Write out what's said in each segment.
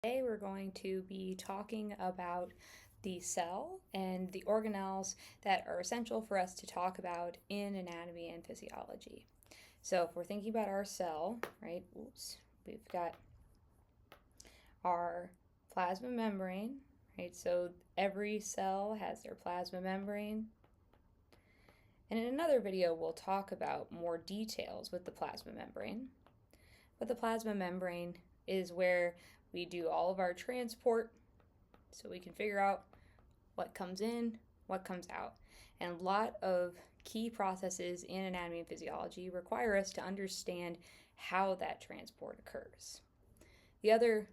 Today we're going to be talking about the cell and the organelles that are essential for us to talk about in anatomy and physiology. So if we're thinking about our cell, right, we've got our plasma membrane, right, so every cell has their plasma membrane. And in another video we'll talk about more details with the plasma membrane. But the plasma membrane is where we do all of our transport so we can figure out what comes in, what comes out. And a lot of key processes in anatomy and physiology require us to understand how that transport occurs. The other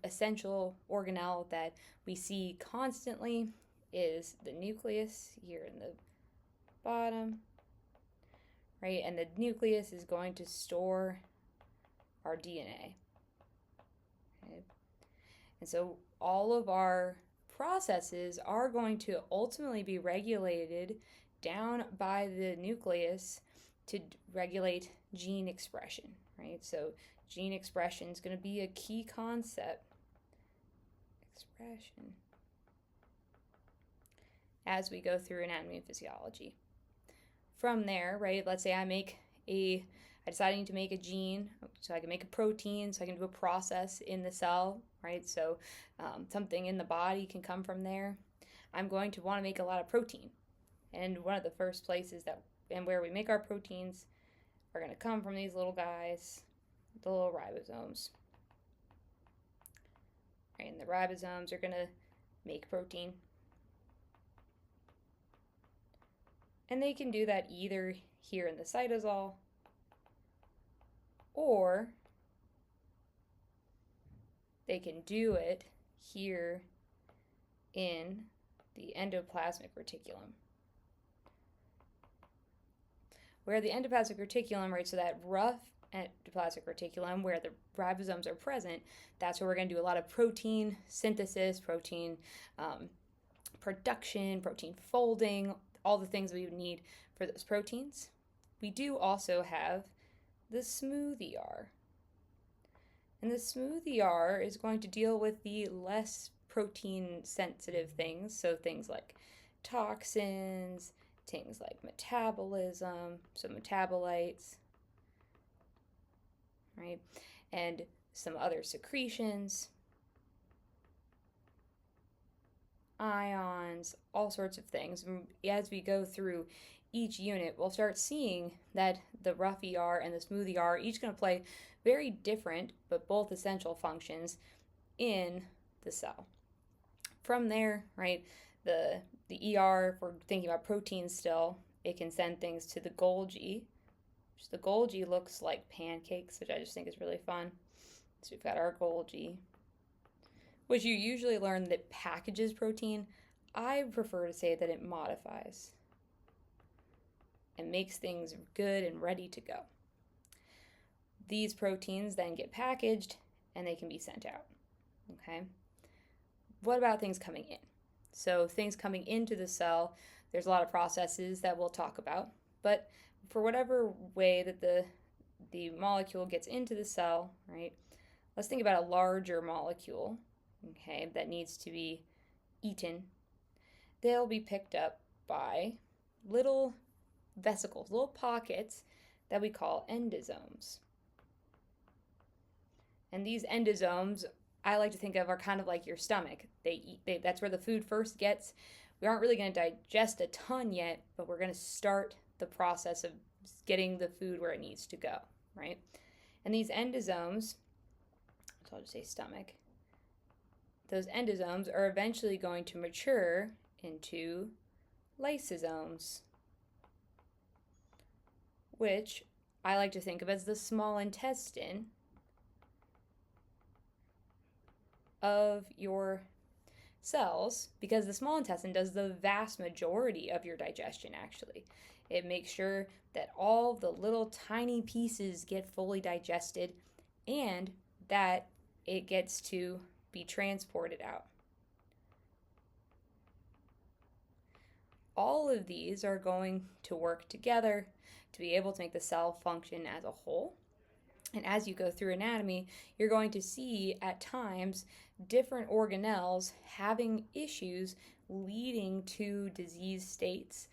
essential organelle that we see constantly is the nucleus here in the bottom, right? And the nucleus is going to store our DNA. Okay. And so all of our processes are going to ultimately be regulated down by the nucleus to regulate gene expression, right? So gene expression is going to be a key concept. Expression. As we go through anatomy and physiology. From there, right, let's say I decide I need to make a gene, so I can make a protein, so I can do a process in the cell, right? So something in the body can come from there. I'm going to want to make a lot of protein. And one of the first places where we make our proteins are going to come from these little guys, the little ribosomes. Right? And the ribosomes are going to make protein. And they can do that either here in the cytosol or they can do it here in the endoplasmic reticulum. Where the endoplasmic reticulum, right, so that rough endoplasmic reticulum where the ribosomes are present, that's where we're going to do a lot of protein synthesis, protein production, protein folding, all the things we would need for those proteins. We do also have the smooth ER. And the smooth ER is going to deal with the less protein sensitive things, so things like toxins, things like metabolism, so metabolites, right? And some other secretions, ions, all sorts of things. As we go through each unit, we'll start seeing that the rough ER and the smooth ER are each going to play very different but both essential functions in the cell. From there, right, the ER, if we're thinking about proteins still, it can send things to the Golgi. The Golgi looks like pancakes, which I just think is really fun. So we've got our Golgi, which you usually learn that it packages protein. I prefer to say that it modifies and makes things good and ready to go. These proteins then get packaged and they can be sent out. Okay. What about things coming in? So things coming into the cell, there's a lot of processes that we'll talk about, but for whatever way that the molecule gets into the cell, right? Let's think about a larger molecule, okay, that needs to be eaten. They'll be picked up by little vesicles, little pockets that we call endosomes. And these endosomes, I like to think of, are kind of like your stomach. That's where the food first gets. We aren't really going to digest a ton yet, but we're going to start the process of getting the food where it needs to go, right? And these endosomes, so I'll just say stomach, those endosomes are eventually going to mature into lysosomes, which I like to think of as the small intestine of your cells, because the small intestine does the vast majority of your digestion, actually. It makes sure that all the little tiny pieces get fully digested and that it gets to be transported out. All of these are going to work together to be able to make the cell function as a whole. And as you go through anatomy, you're going to see at times different organelles having issues leading to disease states.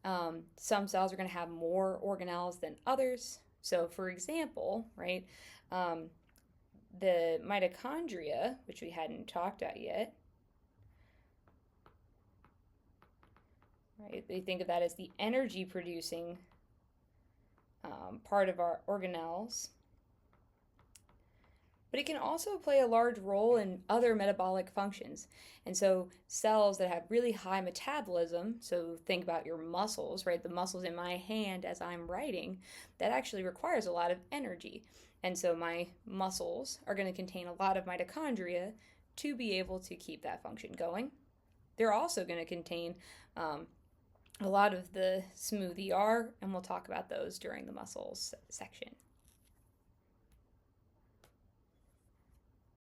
Some cells are going to have more organelles than others. So, for example, right, um, the mitochondria, which we hadn't talked about yet, right, they think of that as the energy producing part of our organelles. But it can also play a large role in other metabolic functions. And so cells that have really high metabolism, so think about your muscles, right? The muscles in my hand as I'm writing, that actually requires a lot of energy. And so my muscles are going to contain a lot of mitochondria to be able to keep that function going. They're also going to contain a lot of the smooth ER, and we'll talk about those during the muscles section.